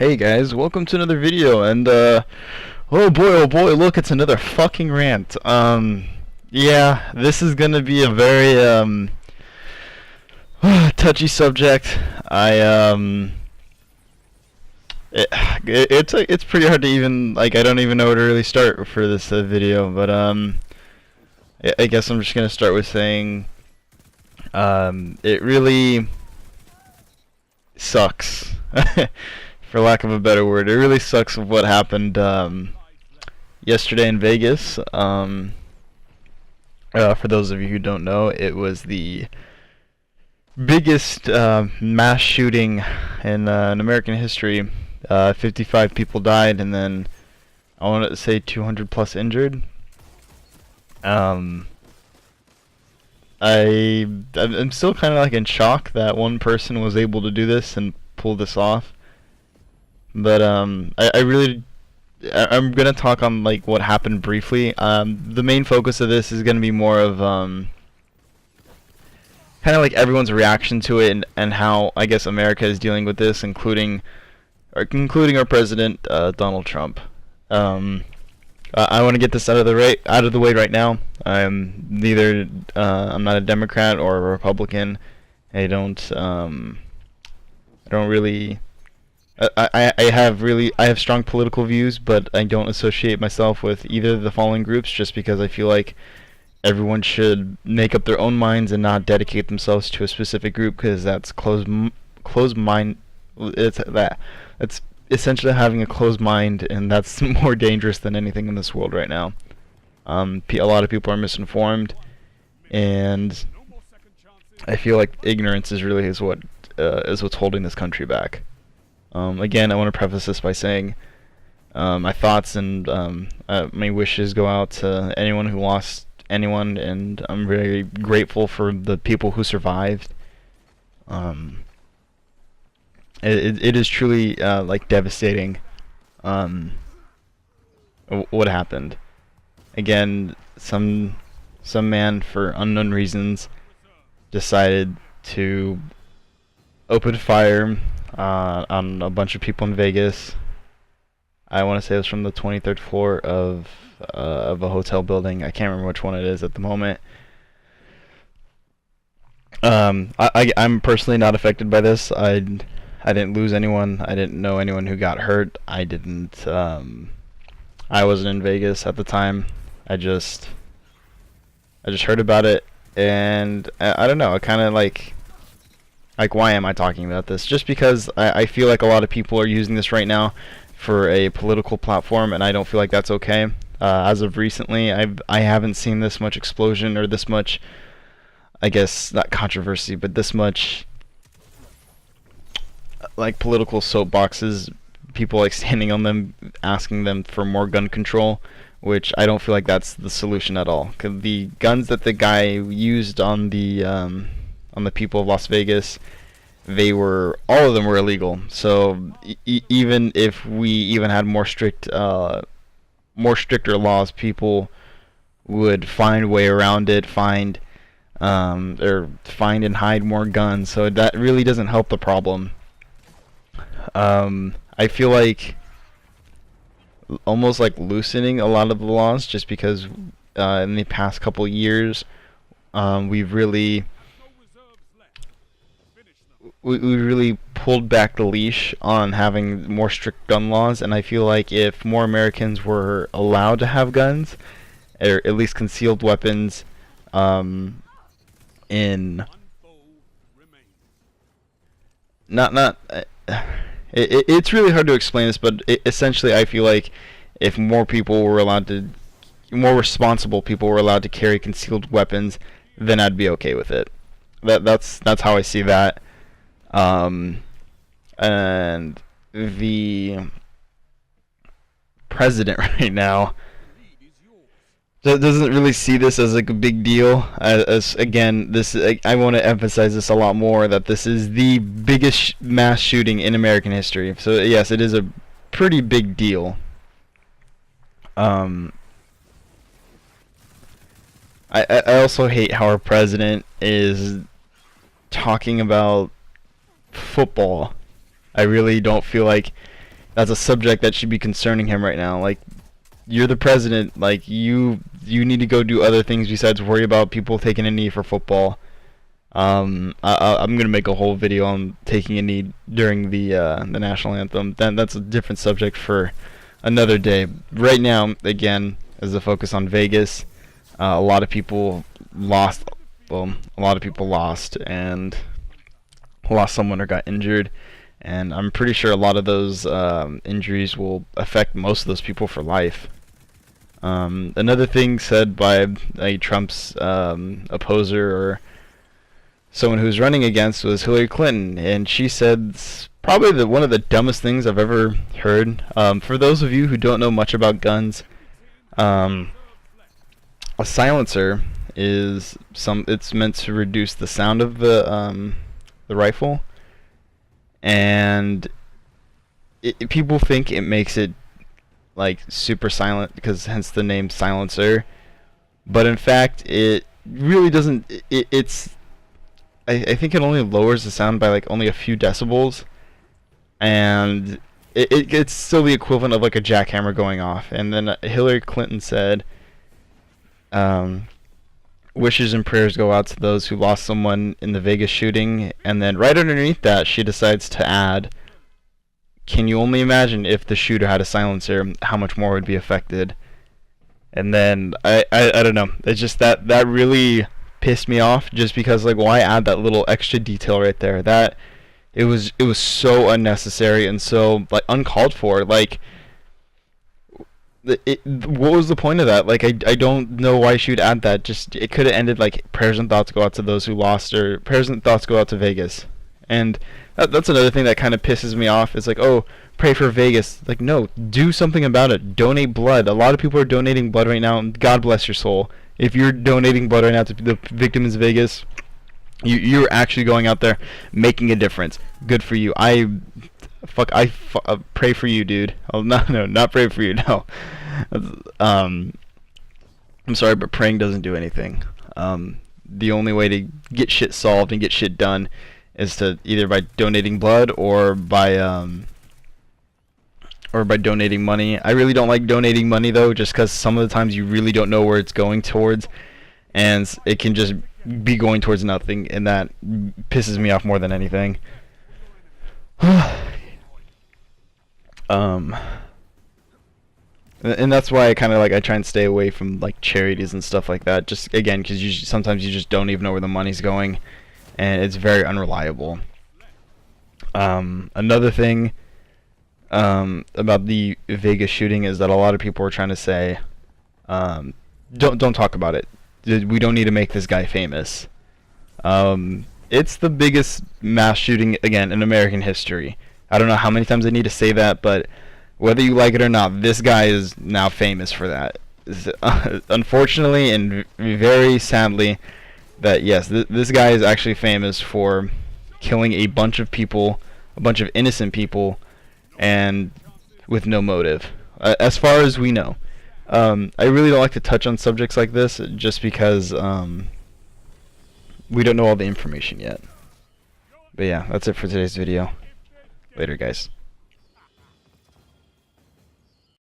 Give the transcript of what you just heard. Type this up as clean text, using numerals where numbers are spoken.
Hey guys, welcome to another video, and oh boy, look, it's another fucking rant. Yeah, this is gonna be a very touchy subject. It's pretty hard to even, like, I don't even know where to really start for this video, but I guess I'm just gonna start with saying it really sucks. For lack of a better word, it really sucks of what happened yesterday in Vegas. For those of you who don't know, it was the biggest mass shooting in American history. 55 people died, and then I want to say 200 plus injured. I'm still kind of like in shock that one person was able to do this and pull this off. But I'm gonna talk on like what happened briefly. The main focus of this is gonna be more of kind of like everyone's reaction to it, and how I guess America is dealing with this, including our president Donald Trump. I want to get this out of the way right now. I'm not a Democrat or a Republican. I don't really. I have strong political views, but I don't associate myself with either of the following groups, just because I feel like everyone should make up their own minds and not dedicate themselves to a specific group, because that's closed mind. That's essentially having a closed mind, and that's more dangerous than anything in this world right now. A lot of people are misinformed, and I feel like ignorance is really what's holding this country back. Again, I want to preface this by saying my thoughts and my wishes go out to anyone who lost anyone, and I'm very grateful for the people who survived. It is truly like devastating what happened. Again, some man for unknown reasons decided to open fire on a bunch of people in Vegas. I want to say it was from the 23rd floor of a hotel building. I can't remember which one it is at the moment. I'm personally not affected by this. I didn't lose anyone. I didn't know anyone who got hurt. I wasn't in Vegas at the time. I just heard about it, and I don't know. I kind of like, why am I talking about this? Just because I feel like a lot of people are using this right now for a political platform, and I don't feel like that's okay. As of recently, I haven't seen this much explosion, or this much, I guess, not controversy, but this much like political soapboxes, people like standing on them, asking them for more gun control, which I don't feel like that's the solution at all. 'Cause the guns that the guy used on the people of Las Vegas, all of them were illegal. So even if we even had more stricter laws, people would find a way around it, find and hide more guns. So that really doesn't help the problem. I feel like almost like loosening a lot of the laws, just because in the past couple years we've really we really pulled back the leash on having more strict gun laws, and I feel like if more Americans were allowed to have guns, or at least concealed weapons, in it's really hard to explain this, but essentially I feel like if more responsible people were allowed to carry concealed weapons, then I'd be okay with it. That's how I see that. And the president right now doesn't really see this as like a big deal. As again, I want to emphasize this a lot more, that this is the biggest mass shooting in American history. So yes, it is a pretty big deal. I also hate how our president is talking about football. I really don't feel like that's a subject that should be concerning him right now. Like, you're the president. Like, you need to go do other things besides worry about people taking a knee for football. I'm gonna make a whole video on taking a knee during the national anthem. Then that's a different subject for another day. Right now, again, is the focus on Vegas. A lot of people lost. Well, a lot of people lost and lost someone or got injured, and I'm pretty sure a lot of those injuries will affect most of those people for life. Another thing said by Trump's opposer or someone who's running against was Hillary Clinton, and she said probably one of the dumbest things I've ever heard. For those of you who don't know much about guns, a silencer is it's meant to reduce the sound of the rifle, and people think it makes it like super silent, because hence the name silencer, but in fact it really doesn't. I think it only lowers the sound by like only a few decibels, and it's still the equivalent of like a jackhammer going off. And then Hillary Clinton said, wishes and prayers go out to those who lost someone in the Vegas shooting, and then right underneath that she decides to add, can you only imagine if the shooter had a silencer, how much more would be affected? And then I don't know, it's just that really pissed me off, just because like, why add that little extra detail right there? That it was so unnecessary and so like uncalled for. Like, what was the point of that? Like, I don't know why she would add that. Just, it could have ended like, prayers and thoughts go out to those who lost, or prayers and thoughts go out to Vegas. And that's another thing that kind of pisses me off. Is like, oh, pray for Vegas. Like, no, do something about it. Donate blood. A lot of people are donating blood right now, and God bless your soul. If you're donating blood right now to the victims of Vegas, you're actually going out there making a difference. Good for you. I pray for you, dude. Oh, no, not pray for you. No. I'm sorry, but praying doesn't do anything. The only way to get shit solved and get shit done is to either by donating blood or by donating money. I really don't like donating money though, just because some of the times you really don't know where it's going towards, and it can just be going towards nothing, and that pisses me off more than anything. And that's why I kind of like, I try and stay away from like charities and stuff like that, just again because sometimes you just don't even know where the money's going, and it's very unreliable. Another thing about the Vegas shooting is that a lot of people are trying to say, don't talk about it. We don't need to make this guy famous. It's the biggest mass shooting again in American history. I don't know how many times I need to say that, but whether you like it or not, this guy is now famous for that. Unfortunately and very sadly, that yes, this guy is actually famous for killing a bunch of people, a bunch of innocent people, and with no motive, as far as we know. I really don't like to touch on subjects like this, just because we don't know all the information yet. But yeah, that's it for today's video. Later, guys.